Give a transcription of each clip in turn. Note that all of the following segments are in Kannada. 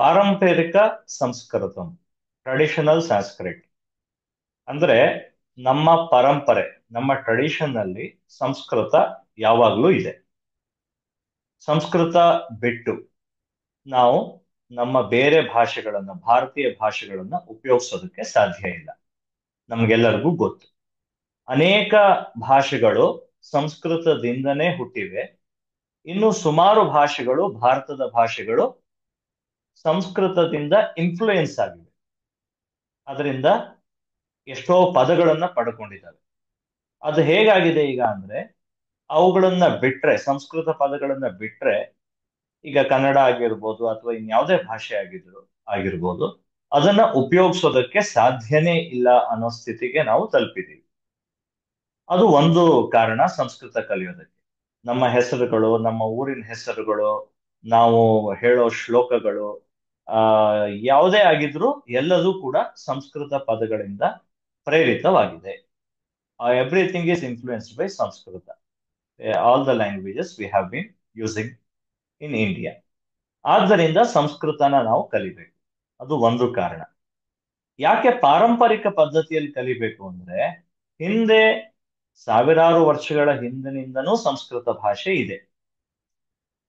ಪಾರಂಪರಿಕ ಸಂಸ್ಕೃತಂ, ಟ್ರೆಡಿಷನಲ್ ಸಂಸ್ಕೃತ್ ಅಂದ್ರೆ ನಮ್ಮ ಪರಂಪರೆ, ನಮ್ಮ ಟ್ರೆಡಿಷನ್ ಅಲ್ಲಿ ಸಂಸ್ಕೃತ ಯಾವಾಗ್ಲೂ ಇದೆ. ಸಂಸ್ಕೃತ ಬಿಟ್ಟು ನಾವು ನಮ್ಮ ಬೇರೆ ಭಾಷೆಗಳನ್ನ, ಭಾರತೀಯ ಭಾಷೆಗಳನ್ನ ಉಪಯೋಗಿಸೋದಕ್ಕೆ ಸಾಧ್ಯ ಇಲ್ಲ. ನಮ್ಗೆಲ್ಲರಿಗೂ ಗೊತ್ತು. ಅನೇಕ ಭಾಷೆಗಳು ಸಂಸ್ಕೃತದಿಂದನೇ ಹುಟ್ಟಿವೆ. ಇನ್ನು ಸುಮಾರು ಭಾಷೆಗಳು, ಭಾರತದ ಭಾಷೆಗಳು ಸಂಸ್ಕೃತದಿಂದ ಇನ್ಫ್ಲೂಯೆನ್ಸ್ ಆಗಿವೆ. ಅದರಿಂದ ಎಷ್ಟೋ ಪದಗಳನ್ನ ಪಡ್ಕೊಂಡಿದ್ದಾವೆ. ಅದು ಹೇಗಾಗಿದೆ ಈಗ ಅಂದ್ರೆ, ಅವುಗಳನ್ನ ಬಿಟ್ರೆ, ಸಂಸ್ಕೃತ ಪದಗಳನ್ನ ಬಿಟ್ರೆ, ಈಗ ಕನ್ನಡ ಆಗಿರ್ಬೋದು ಅಥವಾ ಇನ್ಯಾವುದೇ ಭಾಷೆ ಆಗಿರ್ಬೋದು, ಅದನ್ನ ಉಪಯೋಗಿಸೋದಕ್ಕೆ ಸಾಧ್ಯನೇ ಇಲ್ಲ ಅನ್ನೋ ಸ್ಥಿತಿಗೆ ನಾವು ತಲುಪಿದೀವಿ. ಅದು ಒಂದು ಕಾರಣ ಸಂಸ್ಕೃತ ಕಲಿಯೋದಕ್ಕೆ. ನಮ್ಮ ಹೆಸರುಗಳು, ನಮ್ಮ ಊರಿನ ಹೆಸರುಗಳು, ನಾವು ಹೇಳೋ ಶ್ಲೋಕಗಳು, ಆ ಯಾವುದೇ ಆಗಿದ್ರೂ ಎಲ್ಲದೂ ಕೂಡ ಸಂಸ್ಕೃತ ಪದಗಳಿಂದ ಪ್ರೇರಿತವಾಗಿದೆ. Everything is influenced by Sanskrit. All the languages we have been using in India. ಆದ್ದರಿಂದ ಸಂಸ್ಕೃತನ ನಾವು ಕಲಿಬೇಕು. ಅದು ಒಂದು ಕಾರಣ. ಯಾಕೆ ಪಾರಂಪರಿಕ ಪದ್ಧತಿಯಲ್ಲಿ ಕಲಿಬೇಕು ಅಂದ್ರೆ, ಹಿಂದೆ ಸಾವಿರಾರು ವರ್ಷಗಳ ಹಿಂದಿನಿಂದನೂ ಸಂಸ್ಕೃತ ಭಾಷೆ ಇದೆ.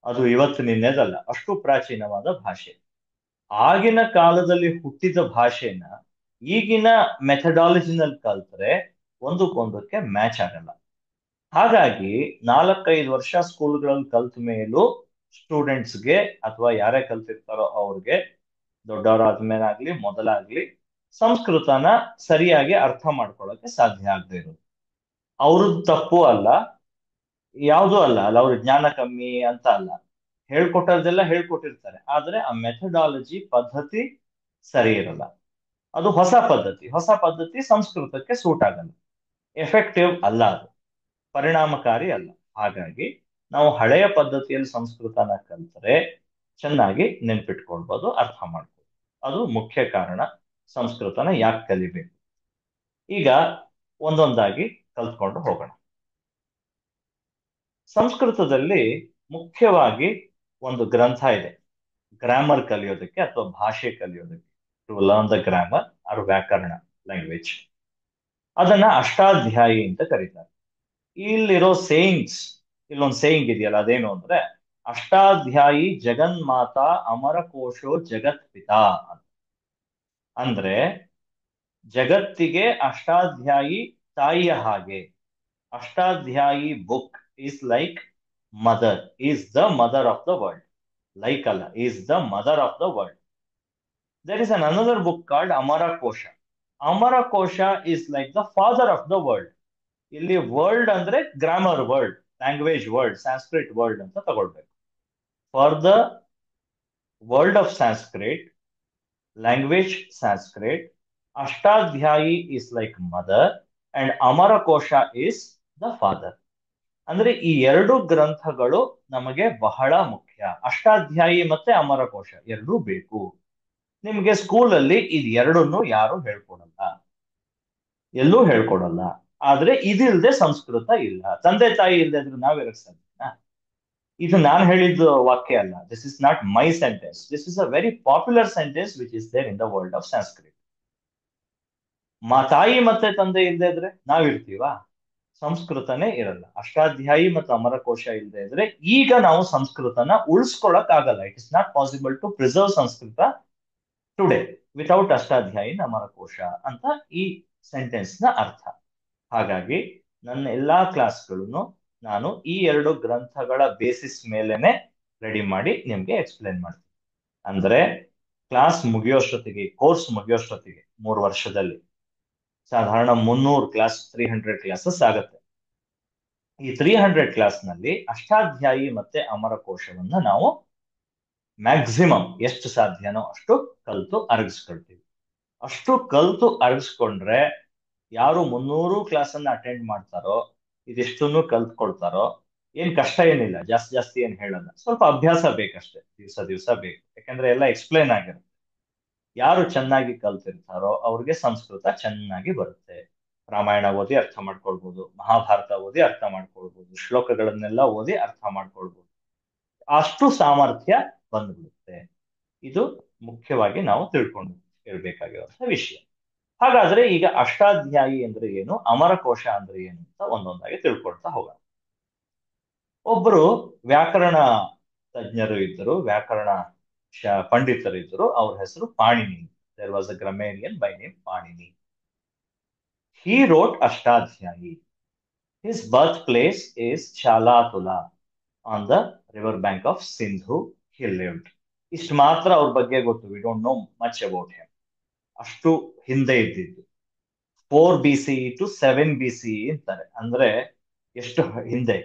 ಅದು ಇವತ್ತು ನಿನ್ನೆದಲ್ಲ, ಅಷ್ಟು ಪ್ರಾಚೀನವಾದ ಭಾಷೆ. ಆಗಿನ ಕಾಲದಲ್ಲಿ ಹುಟ್ಟಿದ ಭಾಷೆನ ಈಗಿನ ಮೆಥಡಾಲಜಿನಲ್ಲಿ ಕಲ್ತ್ರೆ ಒಂದಕ್ಕೊಂದಕ್ಕೆ ಮ್ಯಾಚ್ ಆಗಲ್ಲ. ಹಾಗಾಗಿ 4-5 ವರ್ಷ ಸ್ಕೂಲ್ಗಳಲ್ಲಿ ಕಲ್ತ ಮೇಲೂ ಸ್ಟೂಡೆಂಟ್ಸ್ಗೆ ಅಥವಾ ಯಾರೇ ಕಲ್ತಿರ್ತಾರೋ ಅವ್ರಿಗೆ, ದೊಡ್ಡವರಾದ್ಮೇಲಾಗ್ಲಿ ಮೊದಲಾಗ್ಲಿ, ಸಂಸ್ಕೃತನ ಸರಿಯಾಗಿ ಅರ್ಥ ಮಾಡ್ಕೊಳ್ಳೋಕೆ ಸಾಧ್ಯ ಆಗದೆ ಇರೋದು ಅವ್ರದ್ದು ತಪ್ಪು ಅಲ್ಲ, ಯಾವುದೂ ಅಲ್ಲ ಅವ್ರ ಜ್ಞಾನ ಕಮ್ಮಿ ಅಂತ ಅಲ್ಲ. ಹೇಳ್ಕೊಟ್ಟದೆಲ್ಲ ಹೇಳ್ಕೊಟ್ಟಿರ್ತಾರೆ, ಆದ್ರೆ ಆ ಮೆಥಡಾಲಜಿ ಪದ್ಧತಿ ಸರಿ ಇರಲ್ಲ. ಅದು ಹೊಸ ಪದ್ಧತಿ ಸಂಸ್ಕೃತಕ್ಕೆ ಸೂಟ್ ಆಗಲ್ಲ, ಎಫೆಕ್ಟಿವ್ ಅಲ್ಲ, ಅದು ಪರಿಣಾಮಕಾರಿ ಅಲ್ಲ. ಹಾಗಾಗಿ ನಾವು ಹಳೆಯ ಪದ್ಧತಿಯಲ್ಲಿ ಸಂಸ್ಕೃತನ ಕಲ್ತರೆ ಚೆನ್ನಾಗಿ ನೆನ್ಪಿಟ್ಕೊಳ್ಬೋದು, ಅರ್ಥ ಮಾಡ್ಬೋದು. ಅದು ಮುಖ್ಯ ಕಾರಣ ಸಂಸ್ಕೃತನ ಯಾಕೆ ಕಲಿಬೇಕು. ಈಗ ಒಂದೊಂದಾಗಿ ಕಲ್ತ್ಕೊಂಡು ಹೋಗೋಣ. ಸಂಸ್ಕೃತದಲ್ಲಿ ಮುಖ್ಯವಾಗಿ ಒಂದು ಗ್ರಂಥ ಇದೆ ಗ್ರಾಮರ್ ಕಲಿಯೋದಕ್ಕೆ ಅಥವಾ ಭಾಷೆ ಕಲಿಯೋದಕ್ಕೆ, to learn the grammar or ವ್ಯಾಕರಣ ಲ್ಯಾಂಗ್ವೇಜ್. ಅದನ್ನ ಅಷ್ಟಾಧ್ಯಾಯಿ ಅಂತ ಕರೀತಾರೆ. ಇಲ್ಲಿರೋ ಸೇಯಿಂಗ್ಸ್, ಇಲ್ಲೊಂದು ಸೇಯಿಂಗ್ ಇದೆಯಲ್ಲ, ಅದೇನು ಅಂದ್ರೆ, ಅಷ್ಟಾಧ್ಯಾಯಿ ಜಗನ್ಮಾತಾ ಅಮರಕೋಶೋ ಜಗತ್ ಪಿತಾ ಅಂತ. ಅಂದ್ರೆ ಜಗತ್ತಿಗೆ ಅಷ್ಟಾಧ್ಯಾಯಿ ತಾಯಿಯ ಹಾಗೆ. Ashtadhyayi book is like mother, is the mother of the world. Like ಅಲ್ಲ, is the mother of the world. There is an another book called Amarakosha. Amarakosha is like the father of the world. ಇಲ್ಲಿ ವರ್ಲ್ಡ್ ಅಂದ್ರೆ grammar world, language world, Sanskrit world ಅಂತ ತಗೊಳ್ಬೇಕು. For the world of Sanskrit, language Sanskrit, Ashtadhyayi is like mother and Amarakosha is the father. ಅಂದ್ರೆ ಈ ಎರಡು ಗ್ರಂಥಗಳು ನಮಗೆ ಬಹಳ ಮುಖ್ಯ. ಅಷ್ಟಾಧ್ಯಾಯಿ ಮತ್ತೆ ಅಮರಕೋಶ ಎರಡೂ ಬೇಕು. ನಿಮ್ಗೆ ಸ್ಕೂಲಲ್ಲಿ ಇದು ಎರಡನ್ನು ಯಾರು ಹೇಳ್ಕೊಡಲ್ಲ, ಎಲ್ಲೂ ಹೇಳ್ಕೊಡಲ್ಲ. ಆದ್ರೆ ಇದಿಲ್ದೆ ಸಂಸ್ಕೃತ ಇಲ್ಲ. ತಂದೆ ತಾಯಿ ಇಲ್ದೆ ಇದ್ರೆ ನಾವ್ ಎರಗಿಸ್ತಾನ. ಇದು ನಾನು ಹೇಳಿದ ವಾಕ್ಯ ಅಲ್ಲ. This is not my sentence, this is a very popular sentence which is there in the world of Sanskrit. ತಾಯಿ ಮತ್ತೆ ತಂದೆ ಇಲ್ದೇ ಇದ್ರೆ ನಾವಿರ್ತೀವ? ಸಂಸ್ಕೃತನೇ ಇರಲ್ಲ. ಅಷ್ಟಾಧ್ಯಾಯಿ ಮತ್ತು ಅಮರಕೋಶ ಇಲ್ಲದೆ ಇದ್ರೆ ಈಗ ನಾವು ಸಂಸ್ಕೃತನ ಉಳಿಸ್ಕೊಳಕ್ ಆಗಲ್ಲ. It is not possible to preserve Sanskrit today without Ashtadhyayi Amarakosha ಅಂತ ಈ ಸೆಂಟೆನ್ಸ್ ನ ಅರ್ಥ. ಹಾಗಾಗಿ ನನ್ನ ಎಲ್ಲಾ ಕ್ಲಾಸ್ಗಳನ್ನು ನಾನು ಈ ಎರಡು ಗ್ರಂಥಗಳ ಬೇಸಿಸ್ ಮೇಲೆನೆ ರೆಡಿ ಮಾಡಿ ನಿಮ್ಗೆ ಎಕ್ಸ್ಪ್ಲೇನ್ ಮಾಡ್ತೀನಿ. ಅಂದ್ರೆ ಕ್ಲಾಸ್ ಮುಗಿಯೋಷ್ಟೊತ್ತಿಗೆ, ಕೋರ್ಸ್ ಮುಗಿಯೋಷ್ಟೊತ್ತಿಗೆ 3 ವರ್ಷದಲ್ಲಿ ಸಾಧಾರಣ 300 ಕ್ಲಾಸ್, 300 ಕ್ಲಾಸಸ್ ಆಗತ್ತೆ. ಈ 300 ಕ್ಲಾಸ್ ನಲ್ಲಿ ಅಷ್ಟಾಧ್ಯಾಯಿ ಮತ್ತೆ ಅಮರಕೋಶವನ್ನ ನಾವು ಮ್ಯಾಕ್ಸಿಮಮ್ ಎಷ್ಟು ಸಾಧ್ಯನೋ ಅಷ್ಟು ಕಲ್ತು ಅರಗಿಸ್ಕೊಳ್ತೀವಿ. ಅಷ್ಟು ಕಲ್ತು ಅರಗಿಸ್ಕೊಂಡ್ರೆ ಯಾರು 300 ಕ್ಲಾಸನ್ನ ಅಟೆಂಡ್ ಮಾಡ್ತಾರೋ, ಇದಿಷ್ಟನ್ನು ಕಲ್ತ್ಕೊಳ್ತಾರೋ, ಏನ್ ಕಷ್ಟ ಏನಿಲ್ಲ, ಜಾಸ್ತಿ ಜಾಸ್ತಿ ಏನ್ ಹೇಳಲ್ಲ. ಸ್ವಲ್ಪ ಅಭ್ಯಾಸ ಬೇಕಷ್ಟೇ, ದಿವಸ ದಿವಸ ಬೇಕು. ಯಾಕಂದ್ರೆ ಎಲ್ಲ ಎಕ್ಸ್ಪ್ಲೇನ್ ಆಗಿರುತ್ತೆ. ಯಾರು ಚೆನ್ನಾಗಿ ಕಲ್ತಿರ್ತಾರೋ ಅವ್ರಿಗೆ ಸಂಸ್ಕೃತ ಚೆನ್ನಾಗಿ ಬರುತ್ತೆ. ರಾಮಾಯಣ ಓದಿ ಅರ್ಥ ಮಾಡ್ಕೊಳ್ಬಹುದು, ಮಹಾಭಾರತ ಓದಿ ಅರ್ಥ ಮಾಡ್ಕೊಳ್ಬಹುದು, ಶ್ಲೋಕಗಳನ್ನೆಲ್ಲ ಓದಿ ಅರ್ಥ ಮಾಡ್ಕೊಳ್ಬಹುದು. ಅಷ್ಟು ಸಾಮರ್ಥ್ಯ ಬಂದ್ಬಿಡುತ್ತೆ. ಇದು ಮುಖ್ಯವಾಗಿ ನಾವು ತಿಳ್ಕೊಂಡು ಇರಬೇಕಾಗಿರುವಂತಹ ವಿಷಯ. ಹಾಗಾದ್ರೆ ಈಗ ಅಷ್ಟಾಧ್ಯಾಯಿ ಅಂದ್ರೆ ಏನು, ಅಮರಕೋಶ ಅಂದ್ರೆ ಏನು ಅಂತ ಒಂದೊಂದಾಗಿ ತಿಳ್ಕೊಳ್ತಾ ಹೋಗೋಣ. ಒಬ್ಬರು ವ್ಯಾಕರಣ ತಜ್ಞರು ಇದ್ದರು, ವ್ಯಾಕರಣ ಪಂಡಿತರು ಇದ್ದರು. ಅವ್ರ ಹೆಸರು Panini. There was a grammarian by name Panini. He wrote Ashtadhyayi. His birth place is Chalatula on the river bank of Sindhu. He lived. ಇಷ್ಟು ಮಾತ್ರ ಅವ್ರ ಬಗ್ಗೆ ಗೊತ್ತು. We don't know much about him. ಅಷ್ಟು ಹಿಂದೆ ಇದ್ದಿದ್ದು. 4 BCE ಟು 7 BCE ಅಂತಾರೆ. ಅಂದ್ರೆ ಎಷ್ಟು ಹಿಂದೆ?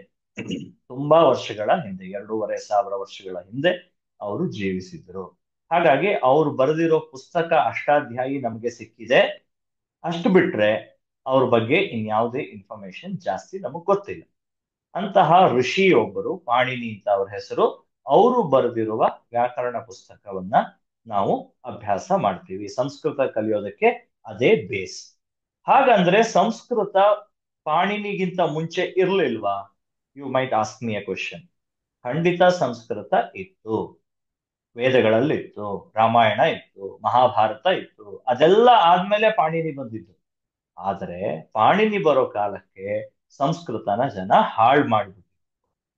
ತುಂಬಾ ವರ್ಷಗಳ ಹಿಂದೆ, 2500 ವರ್ಷಗಳ ಹಿಂದೆ ಅವರು ಜೀವಿಸಿದ್ರು. ಹಾಗಾಗಿ ಅವರು ಬರೆದಿರೋ ಪುಸ್ತಕ ಅಷ್ಟಾಧ್ಯಾಯಿ ನಮಗೆ ಸಿಕ್ಕಿದೆ. ಅಷ್ಟು ಬಿಟ್ರೆ ಅವ್ರ ಬಗ್ಗೆ ಇನ್ಯಾವುದೇ ಇನ್ಫಾರ್ಮೇಶನ್ ಜಾಸ್ತಿ ನಮಗ್ ಗೊತ್ತಿಲ್ಲ. ಅಂತಹ ಋಷಿಯೊಬ್ಬರು, ಪಾಣಿನಿ ಅಂತ ಅವ್ರ ಹೆಸರು, ಅವರು ಬರೆದಿರುವ ವ್ಯಾಕರಣ ಪುಸ್ತಕವನ್ನ ನಾವು ಅಭ್ಯಾಸ ಮಾಡ್ತೀವಿ. ಸಂಸ್ಕೃತ ಕಲಿಯೋದಕ್ಕೆ ಅದೇ ಬೇಸ್. ಹಾಗಂದ್ರೆ ಸಂಸ್ಕೃತ ಪಾಣಿನಿಗಿಂತ ಮುಂಚೆ ಇರ್ಲಿಲ್ವಾ? You might ask me a question. ಖಂಡಿತ ಸಂಸ್ಕೃತ ಇತ್ತು. ವೇದಗಳಲ್ಲಿತ್ತು, ರಾಮಾಯಣ ಇತ್ತು, ಮಹಾಭಾರತ ಇತ್ತು. ಅದೆಲ್ಲ ಆದ್ಮೇಲೆ ಪಾಣಿನಿ ಬಂದಿದ್ದು. ಆದ್ರೆ ಪಾಣಿನಿ ಬರೋ ಕಾಲಕ್ಕೆ ಸಂಸ್ಕೃತನ ಜನ ಹಾಳು ಮಾಡ್ಬಿಟ್ಟು,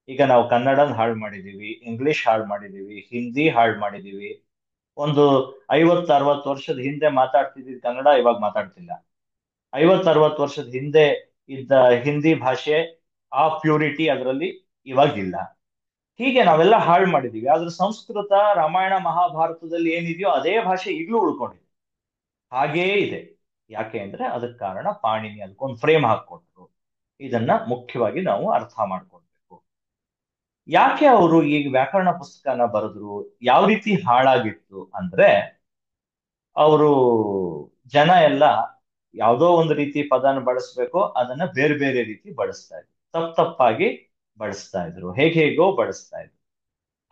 ಈಗ ನಾವು ಕನ್ನಡನ ಹಾಳು ಮಾಡಿದೀವಿ, ಇಂಗ್ಲಿಷ್ ಹಾಳು ಮಾಡಿದೀವಿ, ಹಿಂದಿ ಹಾಳು ಮಾಡಿದೀವಿ. ಒಂದು 50-60 ವರ್ಷದ ಹಿಂದೆ ಮಾತಾಡ್ತಿದ್ದ ಕನ್ನಡ ಇವಾಗ ಮಾತಾಡ್ತಿಲ್ಲ. 50-60 ವರ್ಷದ ಹಿಂದೆ ಇದ್ದ ಹಿಂದಿ ಭಾಷೆ, ಆ ಪ್ಯೂರಿಟಿ ಅದರಲ್ಲಿ ಇವಾಗಿಲ್ಲ. ಹೀಗೆ ನಾವೆಲ್ಲ ಹಾಳು ಮಾಡಿದೀವಿ. ಆದ್ರೆ ಸಂಸ್ಕೃತ, ರಾಮಾಯಣ, ಮಹಾಭಾರತದಲ್ಲಿ ಏನಿದೆಯೋ ಅದೇ ಭಾಷೆ ಈಗಲೂ ಉಳ್ಕೊಂಡಿದೆ, ಹಾಗೇ ಇದೆ. ಯಾಕೆ ಅಂದ್ರೆ ಅದಕ್ಕೆ ಕಾರಣ ಪಾಣಿನಿ ಅದಕ್ಕೊಂದು ಫ್ರೇಮ್ ಹಾಕೊಟ್ರು. ಇದನ್ನ ಮುಖ್ಯವಾಗಿ ನಾವು ಅರ್ಥ ಮಾಡ್ಕೊಳ್ಬೇಕು. ಯಾಕೆ ಅವರು ಈಗ ವ್ಯಾಕರಣ ಪುಸ್ತಕನ ಬರೆದ್ರು? ಯಾವ ರೀತಿ ಹಾಳಾಗಿತ್ತು ಅಂದ್ರೆ, ಅವರು ಜನ ಎಲ್ಲ ಯಾವುದೋ ಒಂದು ರೀತಿ ಪದನ ಬಳಸ್ಬೇಕು, ಅದನ್ನ ಬೇರೆ ಬೇರೆ ರೀತಿ ಬಳಸ್ತಾ ಇದ್ರು. ತಪ್ಪಾಗಿ ಬಳಸ್ತಾ ಇದ್ರು, ಹೇಗೋ ಬಳಸ್ತಾ ಇದ್ರು.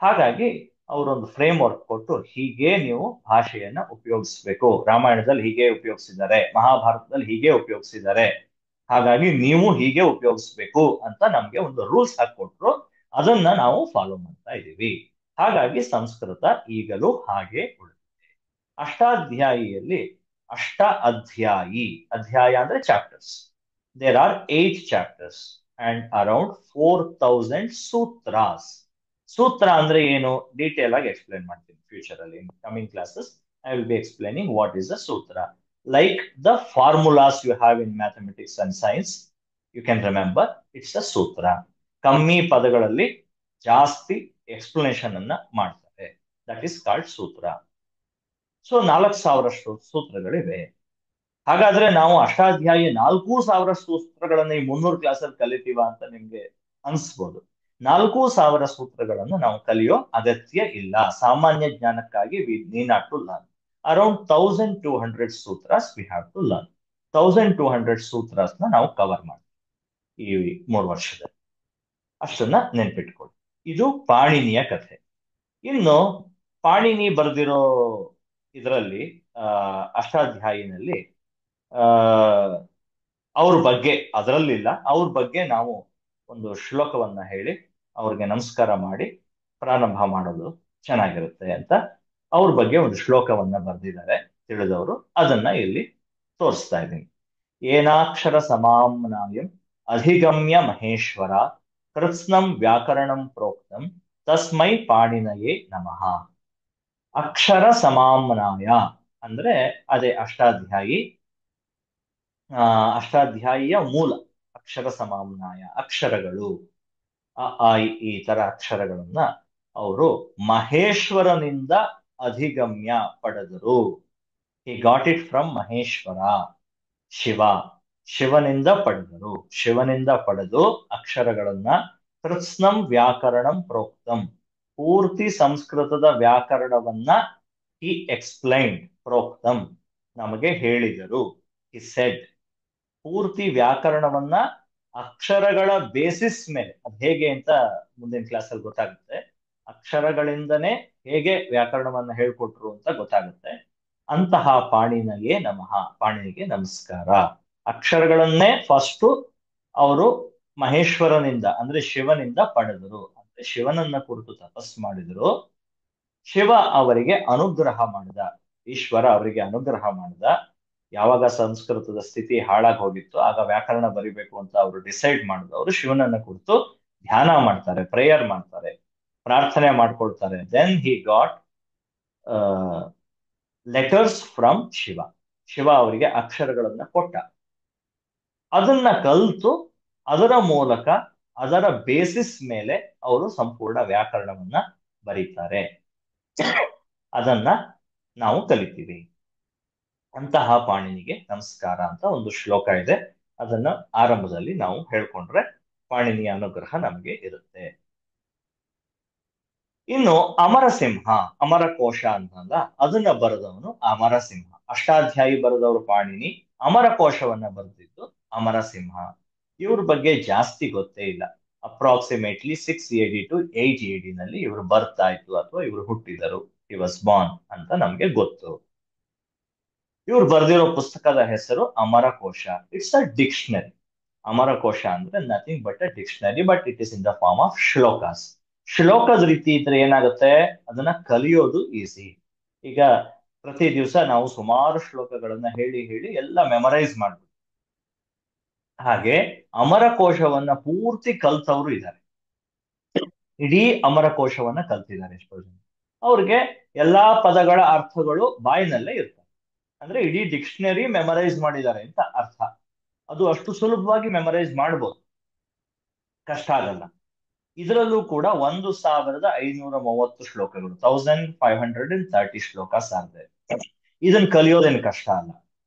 ಹಾಗಾಗಿ ಅವರೊಂದು ಫ್ರೇಮ್ ವರ್ಕ್ ಕೊಟ್ಟು, ಹೀಗೆ ನೀವು ಭಾಷೆಯನ್ನ ಉಪಯೋಗಿಸ್ಬೇಕು. ರಾಮಾಯಣದಲ್ಲಿ ಹೀಗೆ ಉಪಯೋಗಿಸಿದ್ದಾರೆ, ಮಹಾಭಾರತದಲ್ಲಿ ಹೀಗೆ ಉಪಯೋಗಿಸಿದ್ದಾರೆ, ಹಾಗಾಗಿ ನೀವು ಹೀಗೆ ಉಪಯೋಗಿಸ್ಬೇಕು ಅಂತ ನಮ್ಗೆ ಒಂದು ರೂಲ್ಸ್ ಹಾಕೊಟ್ರು. ಅದನ್ನ ನಾವು ಫಾಲೋ ಮಾಡ್ತಾ ಇದ್ದೀವಿ. ಹಾಗಾಗಿ ಸಂಸ್ಕೃತ ಈಗಲೂ ಹಾಗೆ ಉಳಿದಿದೆ. ಅಷ್ಟಾಧ್ಯಾಯಿಯಲ್ಲಿ ಅಷ್ಟ ಅಧ್ಯಾಯಿ, ಅಧ್ಯಾಯ ಅಂದ್ರೆ chapters. There are 8 chapters and around 4000 sutras. ಸೂತ್ರ ಅಂದ್ರೆ ಏನು ಡೀಟೇಲ್ ಆಗಿ ಎಕ್ಸ್ಪ್ಲೇನ್ ಮಾಡ್ತೀನಿ ಫ್ಯೂಚರ್ ಅಲ್ಲಿ. In coming classes I will be explaining what is a sutra. Like the formulas you have in mathematics and science, you can remember it's a sutra. ಕಮ್ಮಿ ಪದಗಳಲ್ಲಿ ಜಾಸ್ತಿ ಎಕ್ಸ್ಪ್ಲನೇಷನ್ ಅನ್ನ ಮಾಡ್ತಾರೆ. ದಟ್ ಇಸ್ ಕಾಲ್ಡ್ ಸೂತ್ರ. ಸೊ 4000 ಸೂತ್ರಗಳಿವೆ. ಹಾಗಾದ್ರೆ ನಾವು ಅಷ್ಟಾಧ್ಯಾಯಿ 4000 ಸೂತ್ರಗಳನ್ನ ಈ 300 ಕ್ಲಾಸಲ್ಲಿ ಕಲಿತೀವ ಅಂತ ನಿಮ್ಗೆ ಅನ್ಸ್ಬೋದು. 4000 ಸೂತ್ರಗಳನ್ನು ನಾವು ಕಲಿಯೋ ಅಗತ್ಯ ಇಲ್ಲ. ಸಾಮಾನ್ಯ ಜ್ಞಾನಕ್ಕಾಗಿ we need not to learn. Around 1200 sutras we have to learn. 1200 sutras ನಾವು ಕವರ್ ಮಾಡ್ತೀವಿ ಈ 3 ವರ್ಷದಲ್ಲಿ. ಅಷ್ಟನ್ನ ನೆನ್ಪಿಟ್ಕೊಳ್ಳಿ. ಇದು ಪಾಣಿನಿಯ ಕಥೆ. ಇನ್ನು ಪಾಣಿನಿ ಬರೆದಿರೋ ಇದರಲ್ಲಿ ಅಷ್ಟಾಧ್ಯಾಯಿನಲ್ಲಿ ಅವ್ರ ಬಗ್ಗೆ ಅದರಲ್ಲಿಲ್ಲ. ಅವ್ರ ಬಗ್ಗೆ ನಾವು ಒಂದು ಶ್ಲೋಕವನ್ನ ಹೇಳಿ ಅವ್ರಿಗೆ ನಮಸ್ಕಾರ ಮಾಡಿ ಪ್ರಾರಂಭ ಮಾಡೋದು ಚೆನ್ನಾಗಿರುತ್ತೆ ಅಂತ ಅವ್ರ ಬಗ್ಗೆ ಒಂದು ಶ್ಲೋಕವನ್ನ ಬರೆದಿದ್ದಾರೆ ತಿಳಿದವರು. ಅದನ್ನ ಇಲ್ಲಿ ತೋರಿಸ್ತಾ ಇದ್ದೀನಿ. ಏನಾಕ್ಷರ ಸಮಾಮ್ನಾಯಂ ಅಧಿಗಮ್ಯ ಮಹೇಶ್ವರ ಕೃತ್ಸ್ನಂ ವ್ಯಾಕರಣಂ ಪ್ರೋಕ್ತಂ ತಸ್ಮೈ ಪಾಣಿನಯೇ ನಮಃ. ಅಕ್ಷರ ಸಮಾಮ್ನಾಯ ಅಂದ್ರೆ ಅದೇ ಅಷ್ಟಾಧ್ಯಾಯಿ. ಅಷ್ಟಾಧ್ಯಾಯಿಯ ಮೂಲ ಅಕ್ಷರ ಸಮಾಮ್ನಾಯ, ಅಕ್ಷರಗಳು, ಈ ತರ ಅಕ್ಷರಗಳನ್ನ ಅವರು ಮಹೇಶ್ವರನಿಂದ ಅಧಿಗಮ್ಯ ಪಡೆದರು. He got it from Maheshwara, Shiva. ಶಿವನಿಂದ ಪಡೆದರು. ಶಿವನಿಂದ ಪಡೆದು ಅಕ್ಷರಗಳನ್ನ ಕೃತ್ಸ್ನಂ ವ್ಯಾಕರಣಂ ಪ್ರೋಕ್ತಂ, ಪೂರ್ತಿ ಸಂಸ್ಕೃತದ ವ್ಯಾಕರಣವನ್ನ ಹಿ ಎಕ್ಸ್ಪ್ಲೈನ್ಡ್. ಪ್ರೋಕ್ತಂ ನಮಗೆ ಹೇಳಿದರು. He said. ಪೂರ್ತಿ ವ್ಯಾಕರಣವನ್ನ ಅಕ್ಷರಗಳ ಬೇಸಿಸ್ ಮೇಲೆ, ಅದು ಹೇಗೆ ಅಂತ ಮುಂದಿನ ಕ್ಲಾಸಲ್ಲಿ ಗೊತ್ತಾಗುತ್ತೆ. ಅಕ್ಷರಗಳಿಂದನೇ ಹೇಗೆ ವ್ಯಾಕರಣವನ್ನ ಹೇಳ್ಕೊಟ್ರು ಅಂತ ಗೊತ್ತಾಗುತ್ತೆ. ಅಂತಹ ಪಾಣಿನಿಗೆ ನಮಃ, ಪಾಣಿನಿಗೆ ನಮಸ್ಕಾರ. ಅಕ್ಷರಗಳನ್ನೇ ಫಸ್ಟ್ ಅವರು ಮಹೇಶ್ವರನಿಂದ ಅಂದ್ರೆ ಶಿವನಿಂದ ಪಡೆದರು. ಅಂದ್ರೆ ಶಿವನನ್ನ ಕುರಿತು ತಪಸ್ ಮಾಡಿದ್ರು. ಶಿವ ಅವರಿಗೆ ಅನುಗ್ರಹ ಮಾಡಿದ, ಈಶ್ವರ ಅವರಿಗೆ ಅನುಗ್ರಹ ಮಾಡಿದ. ಯಾವಾಗ ಸಂಸ್ಕೃತದ ಸ್ಥಿತಿ ಹಾಳಾಗಿ ಹೋಗಿತ್ತು ಆಗ ವ್ಯಾಕರಣ ಬರಿಬೇಕು ಅಂತ ಅವರು ಡಿಸೈಡ್ ಮಾಡಿದವರು ಶಿವನನ್ನ ಕುರಿತು ಧ್ಯಾನ ಮಾಡ್ತಾರೆ, ಪ್ರೇಯರ್ ಮಾಡ್ತಾರೆ, ಪ್ರಾರ್ಥನೆ ಮಾಡ್ಕೊಳ್ತಾರೆ. Then he got letters from Shiva. Shiva ಅವರಿಗೆ ಅಕ್ಷರಗಳನ್ನ ಕೊಟ್ಟ. ಅದನ್ನ ಕಲಿತು ಅದರ ಮೂಲಕ ಅದರ ಬೇಸಿಸ್ ಮೇಲೆ ಅವರು ಸಂಪೂರ್ಣ ವ್ಯಾಕರಣವನ್ನ ಬರೀತಾರೆ. ಅದನ್ನ ನಾವು ಕಲಿತೀವಿ. ಅಂತಹ ಪಾಣಿನಿಗೆ ನಮಸ್ಕಾರ ಅಂತ ಒಂದು ಶ್ಲೋಕ ಇದೆ. ಅದನ್ನ ಆರಂಭದಲ್ಲಿ ನಾವು ಹೇಳ್ಕೊಂಡ್ರೆ ಪಾಣಿನಿಯ ಅನುಗ್ರಹ ನಮಗೆ ಇರುತ್ತೆ. ಇನ್ನು ಅಮರಸಿಂಹ, ಅಮರಕೋಶ ಅಂತಲ್ಲ, ಅದನ್ನ ಬರೆದವನು ಅಮರಸಿಂಹ. ಅಷ್ಟಾಧ್ಯಾಯಿ ಬರೆದವರು ಪಾಣಿನಿ, ಅಮರಕೋಶವನ್ನ ಬರೆದಿದ್ದು ಅಮರಸಿಂಹ. ಇವ್ರ ಬಗ್ಗೆ ಜಾಸ್ತಿ ಗೊತ್ತೇ ಇಲ್ಲ. ಅಪ್ರಾಕ್ಸಿಮೇಟ್ಲಿ 680 to 880 ನಲ್ಲಿ ಇವರು ಬರ್ತಾಯ್ತು ಅಥವಾ ಇವರು ಹುಟ್ಟಿದರು, ಹಿ ವಾಸ್ ಬಾರ್ನ್ ಅಂತ ನಮ್ಗೆ ಗೊತ್ತು. ಇವ್ರು ಬರೆದಿರೋ ಪುಸ್ತಕದ ಹೆಸರು Amarakosha. It's a dictionary. Amarakosha ಅಂದ್ರೆ nothing but a dictionary, but it is in the form of shlokas. ಶ್ಲೋಕದ ರೀತಿ ಇದ್ರೆ ಏನಾಗುತ್ತೆ, ಅದನ್ನ ಕಲಿಯೋದು ಈಸಿ. ಈಗ ಪ್ರತಿ ದಿವಸ ನಾವು ಸುಮಾರು ಶ್ಲೋಕಗಳನ್ನ ಹೇಳಿ ಹೇಳಿ ಎಲ್ಲ ಮೆಮರೈಸ್ ಮಾಡ್ಬೋದು. ಹಾಗೆ ಅಮರಕೋಶವನ್ನ ಪೂರ್ತಿ ಕಲ್ತವ್ರು ಇದ್ದಾರೆ. ಇಡೀ ಅಮರಕೋಶವನ್ನ ಕಲ್ತಿದ್ದಾರೆ ಎಷ್ಟೋ ಜನ. ಅವ್ರಿಗೆ ಎಲ್ಲಾ ಪದಗಳ ಅರ್ಥಗಳು ಬಾಯಿನಲ್ಲೇ ಇರ್ತವೆ. ಅಂದ್ರೆ ಇಡೀ ಡಿಕ್ಷನರಿ ಮೆಮರೈಸ್ ಮಾಡಿದ್ದಾರೆ ಅಂತ ಅರ್ಥ. ಅದು ಅಷ್ಟು ಸುಲಭವಾಗಿ ಮೆಮರೈಸ್ ಮಾಡ್ಬೋದು, ಕಷ್ಟ ಆಗಲ್ಲ. ಇದರಲ್ಲೂ ಕೂಡ 1530 ಶ್ಲೋಕಗಳು, 1530 ಶ್ಲೋಕಾಸ್ ಆಗಿದೆ. ಇದನ್ನ ಕಲಿಯೋದೇನು ಕಷ್ಟ ಅಲ್ಲ.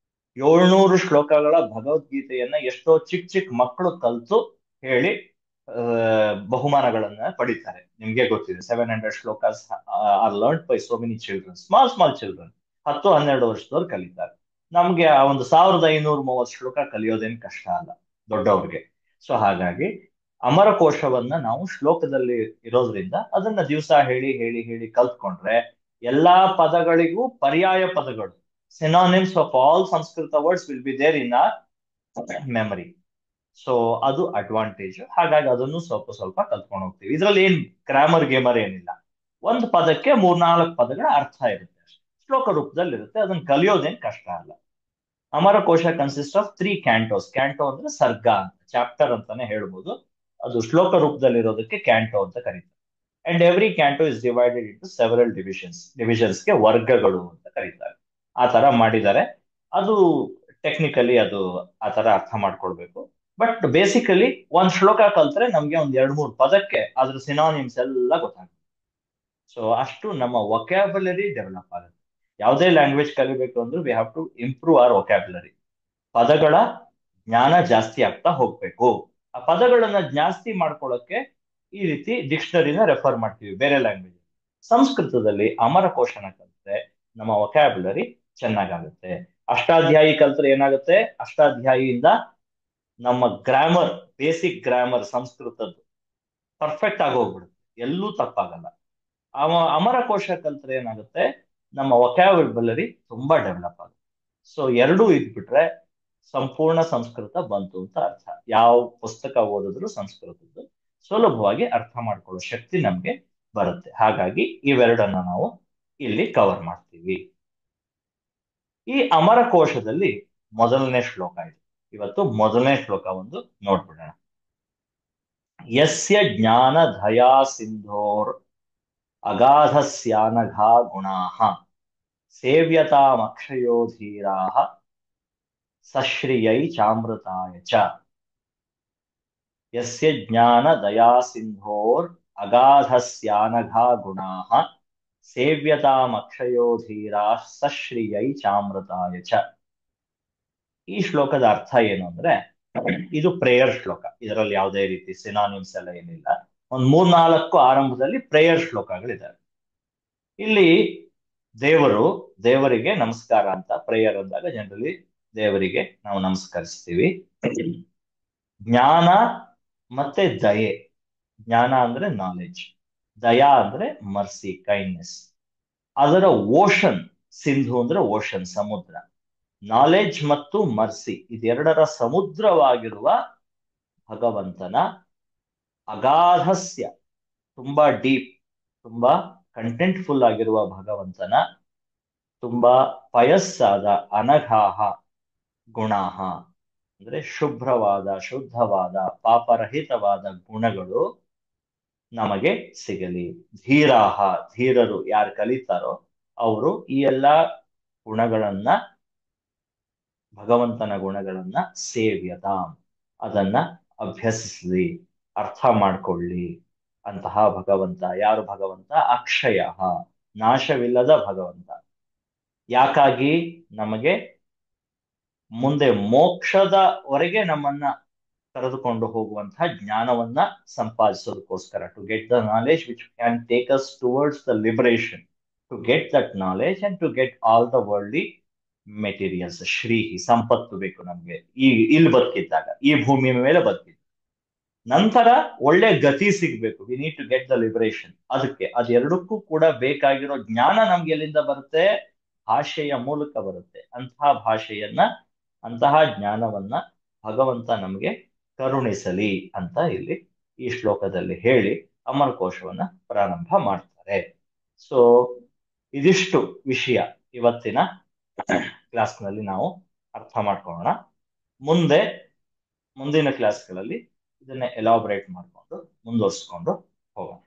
700 ಶ್ಲೋಕಗಳ ಭಗವದ್ಗೀತೆಯನ್ನ ಎಷ್ಟೋ ಚಿಕ್ಕ ಚಿಕ್ಕ ಮಕ್ಕಳು ಕಲ್ತು ಹೇಳಿ ಬಹುಮಾನಗಳನ್ನ ಪಡಿತಾರೆ. ನಿಮ್ಗೆ ಗೊತ್ತಿದೆ, 700 shlokas are learned by so many children, small small children. 10-12 ವರ್ಷದವ್ರು ಕಲಿತಾರೆ. ನಮ್ಗೆ ಆ ಒಂದು 1530 ಶ್ಲೋಕ ಕಲಿಯೋದೇನು ಕಷ್ಟ ಅಲ್ಲ ದೊಡ್ಡವ್ರಿಗೆ. ಸೊ ಹಾಗಾಗಿ ಅಮರಕೋಶವನ್ನ ನಾವು ಶ್ಲೋಕದಲ್ಲಿ ಇರೋದ್ರಿಂದ ಅದನ್ನ ದಿವಸ ಹೇಳಿ ಹೇಳಿ ಹೇಳಿ ಕಲ್ತ್ಕೊಂಡ್ರೆ ಎಲ್ಲಾ ಪದಗಳಿಗೂ ಪರ್ಯಾಯ ಪದಗಳು, synonyms of all Sanskrit words will be there in our memory. So ಅದು ಅಡ್ವಾಂಟೇಜ್. ಹಾಗಾಗಿ ಅದನ್ನು ಸ್ವಲ್ಪ ಸ್ವಲ್ಪ ಕಲ್ತ್ಕೊಂಡು ಹೋಗ್ತೀವಿ. ಇದ್ರಲ್ಲಿ ಏನ್ ಗ್ರಾಮರ್ ಗೇಮರ್ ಏನಿಲ್ಲ. ಒಂದು ಪದಕ್ಕೆ 3-4 ಪದಗಳ ಅರ್ಥ ಇರುತ್ತೆ ಅಷ್ಟೇ, ಶ್ಲೋಕ ರೂಪದಲ್ಲಿ ಇರುತ್ತೆ. ಅದನ್ನ ಕಲಿಯೋದೇನ್ ಕಷ್ಟ ಅಲ್ಲ. Amarakosha consist of 3 ಕ್ಯಾಂಟೋಸ್. ಕ್ಯಾಂಟೋ ಅಂದ್ರೆ ಸರ್ಗ ಅಂತ, ಚಾಪ್ಟರ್ ಅಂತಾನೆ ಹೇಳ್ಬೋದು. ಅದು ಶ್ಲೋಕ ರೂಪದಲ್ಲಿರೋದಕ್ಕೆ ಕ್ಯಾಂಟೋ ಅಂತ ಕರೀತಾರೆ. And every canto is divided into several divisions. ಡಿವಿಷನ್ಸ್ಗೆ ವರ್ಗಗಳು ಅಂತ ಕರೀತಾರೆ. ಆ ತರ ಮಾಡಿದ್ದಾರೆ. ಅದು ಟೆಕ್ನಿಕಲಿ ಅದು ಆ ತರ ಅರ್ಥ ಮಾಡ್ಕೊಳ್ಬೇಕು. ಬಟ್ ಬೇಸಿಕಲಿ ಒಂದ್ ಶ್ಲೋಕ ಕಲ್ತ್ರೆ ನಮ್ಗೆ ಒಂದ್ 2-3 ಪದಕ್ಕೆ ಅದ್ರ ಸಿನಾನಿಮ್ಸ್ ಎಲ್ಲ ಗೊತ್ತಾಗುತ್ತೆ. ಸೊ ಅಷ್ಟು ನಮ್ಮ ವೊಕ್ಯಾಬುಲರಿ ಡೆವಲಪ್ ಆಗುತ್ತೆ. ಯಾವುದೇ ಲ್ಯಾಂಗ್ವೇಜ್ ಕಲಿಬೇಕು ಅಂದ್ರೆ we have to improve our vocabulary. ಪದಗಳ ಜ್ಞಾನ ಜಾಸ್ತಿ ಆಗ್ತಾ ಹೋಗ್ಬೇಕು. ಆ ಪದಗಳನ್ನ ಜಾಸ್ತಿ ಮಾಡ್ಕೊಳ್ಳೋಕೆ ಈ ರೀತಿ ಡಿಕ್ಷನರಿನ ರೆಫರ್ ಮಾಡ್ತೀವಿ ಬೇರೆ ಲ್ಯಾಂಗ್ವೇಜ್. ಸಂಸ್ಕೃತದಲ್ಲಿ ಅಮರಕೋಶನ ಕಲಿತ್ರೆ ನಮ್ಮ ವೊಕ್ಯಾಬುಲರಿ ಚೆನ್ನಾಗಾಗುತ್ತೆ. ಅಷ್ಟಾಧ್ಯಾಯಿ ಕಲ್ತ್ರೆ ಏನಾಗುತ್ತೆ, ಅಷ್ಟಾಧ್ಯಾಯಿಯಿಂದ ನಮ್ಮ ಗ್ರಾಮರ್, ಬೇಸಿಕ್ ಗ್ರಾಮರ್ ಸಂಸ್ಕೃತದ್ದು ಪರ್ಫೆಕ್ಟ್ ಆಗಿ ಹೋಗ್ಬಿಡುತ್ತೆ, ಎಲ್ಲೂ ತಪ್ಪಾಗಲ್ಲ. ಅಮರಕೋಶ ಕಲ್ತ್ರೆ ಏನಾಗುತ್ತೆ, ನಮ್ಮ ವೊಕ್ಯಾಬುಲರಿ ತುಂಬಾ ಡೆವಲಪ್ ಆಗುತ್ತೆ. ಸೊ ಎರಡೂ ಇದ್ಬಿಟ್ರೆ ಸಂಪೂರ್ಣ ಸಂಸ್ಕೃತ ಬಂತು ಅಂತ ಅರ್ಥ. ಯಾವ ಪುಸ್ತಕ ಓದಿದ್ರು ಸಂಸ್ಕೃತದ್ದು ಸುಲಭವಾಗಿ ಅರ್ಥ ಮಾಡ್ಕೊಳ್ಳೋ ಶಕ್ತಿ ನಮ್ಗೆ ಬರುತ್ತೆ. ಹಾಗಾಗಿ ಇವೆರಡನ್ನ ನಾವು ಇಲ್ಲಿ ಕವರ್ ಮಾಡ್ತೀವಿ. ಈ ಅಮರಕೋಶದಲ್ಲಿ ಮೊದಲನೇ ಶ್ಲೋಕ ಇದೆ. ಇವತ್ತು ಮೊದಲನೇ ಶ್ಲೋಕ ಒಂದು ನೋಡ್ಬಿಡೋಣ. ಯಸ್ಯ ಜ್ಞಾನ ದಯಾ ಸಿಂಧೋರ್ ಅಗಾಧಸ್ಯಾನಘಾ ಗುಣಾಃ ಸೇವ್ಯತಾಮಕ್ಷಯೋ ಧೀರಾಃ ಸಶ್ರಿಯೈ ಚಾಮೃತಾಯ ಚ. ಯಸ್ಯ ಜ್ಞಾನ ದಯಾ ಸಿಂಧೋರ್ ಅಗಾಧಸ್ಯಾನಘಾ ಗುಣಾಃ ಸೇವ್ಯತಾಮಕ್ಷಯೋ ಧೀರಾಃ ಸಶ್ರಿಯೈ ಚಾಮೃತಾಯ ಚ. ಈ ಶ್ಲೋಕದ ಅರ್ಥ ಏನು ಅಂದ್ರೆ, ಇದು ಪ್ರೇಯರ್ ಶ್ಲೋಕ. ಇದರಲ್ಲಿ ಯಾವುದೇ ರೀತಿ ಸಿನಾನಿಮ್ಸ್ ಎಲ್ಲ ಏನಿಲ್ಲ. ಒಂದ್ 3-4 ಆರಂಭದಲ್ಲಿ ಪ್ರೇಯರ್ ಶ್ಲೋಕಗಳಿದ್ದಾವೆ. ಇಲ್ಲಿ ದೇವರಿಗೆ ನಮಸ್ಕಾರ ಅಂತ ಪ್ರೇಯರ್ ಅಂದಾಗ ಜನರಲಿ ದೇವರಿಗೆ ನಾವು ನಮಸ್ಕರಿಸ್ತೀವಿ. ಜ್ಞಾನ ಮತ್ತೆ ದಯೆ. ಜ್ಞಾನ ಅಂದ್ರೆ ನಾಲೆಡ್ಜ್, ದಯಾ ಅಂದ್ರೆ ಮರ್ಸಿ, ಕೈಂಡ್ನೆಸ್. ಅದರ ಓಷನ್, ಸಿಂಧು ಅಂದ್ರೆ ಓಷನ್, ಸಮುದ್ರ. ನಾಲೆಡ್ಜ್ ಮತ್ತು ಮರ್ಸಿ ಇದೆರಡರ ಸಮುದ್ರವಾಗಿರುವ ಭಗವಂತನ ಅಗಾಧಸ್ಯ, ತುಂಬಾ ಡೀಪ್, ತುಂಬಾ ಕಂಟೆಂಟ್ಫುಲ್ ಆಗಿರುವ ಭಗವಂತನ ತುಂಬಾ ಪಯಸ್ಸಾದ ಅನಘಾಹ ಗುಣಾಹ ಅಂದ್ರೆ ಶುಭ್ರವಾದ ಶುದ್ಧವಾದ ಪಾಪರಹಿತವಾದ ಗುಣಗಳು ನಮಗೆ ಸಿಗಲಿ. ಧೀರಾಹ ಧೀರರು ಯಾರು ಕಲಿತಾರೋ ಅವರು ಈ ಎಲ್ಲಾ ಗುಣಗಳನ್ನ, ಭಗವಂತನ ಗುಣಗಳನ್ನ ಸೇವ್ಯತಾಂ ಅದನ್ನ ಅಭ್ಯಸಿಸ್ಲಿ, ಅರ್ಥ ಮಾಡ್ಕೊಳ್ಳಿ. ಅಂತಹ ಭಗವಂತ ಯಾರು? ಭಗವಂತ ಅಕ್ಷಯ, ನಾಶವಿಲ್ಲದ ಭಗವಂತ. ಯಾಕಾಗಿ? ನಮಗೆ ಮುಂದೆ ಮೋಕ್ಷದವರೆಗೆ ನಮ್ಮನ್ನ ಕರೆದುಕೊಂಡು ಹೋಗುವಂತಹ ಜ್ಞಾನವನ್ನ ಸಂಪಾದಿಸೋದಕ್ಕೋಸ್ಕರ, to get the knowledge which can take us towards the liberation, to get that knowledge and to get all the worldly materials. ಶ್ರೀಹಿ ಸಂಪತ್ತು ಬೇಕು ನಮ್ಗೆ ಈ ಇಲ್ಲಿ ಬದುಕಿದ್ದಾಗ, ಈ ಭೂಮಿ ಮೇಲೆ ಬದುಕಿದ್ದಾಗ. ನಂತರ ಒಳ್ಳೆ ಗತಿ ಸಿಗ್ಬೇಕು, we need to get the liberation. ಅದಕ್ಕೆ ಅದೆರಡಕ್ಕೂ ಕೂಡ ಬೇಕಾಗಿರೋ ಜ್ಞಾನ ನಮ್ಗೆ ಎಲ್ಲಿಂದ ಬರುತ್ತೆ? ಭಾಷೆಯ ಮೂಲಕ ಬರುತ್ತೆ. ಅಂತಹ ಭಾಷೆಯನ್ನ, ಅಂತಹ ಜ್ಞಾನವನ್ನ ಭಗವಂತ ನಮಗೆ ಕರುಣಿಸಲಿ ಅಂತ ಇಲ್ಲಿ ಈ ಶ್ಲೋಕದಲ್ಲಿ ಹೇಳಿ ಅಮರಕೋಶವನ್ನ ಪ್ರಾರಂಭ ಮಾಡ್ತಾರೆ. ಸೊ ಇದಿಷ್ಟು ವಿಷಯ ಇವತ್ತಿನ ಕ್ಲಾಸ್ನಲ್ಲಿ ನಾವು ಅರ್ಥ ಮಾಡ್ಕೊಳ್ಳೋಣ. ಮುಂದಿನ ಕ್ಲಾಸ್ಗಳಲ್ಲಿ ಇದನ್ನ ಎಲಾಬ್ರೇಟ್ ಮಾಡಿಕೊಂಡು ಮುಂದುವರಿಸ್ಕೊಂಡು ಹೋಗೋಣ.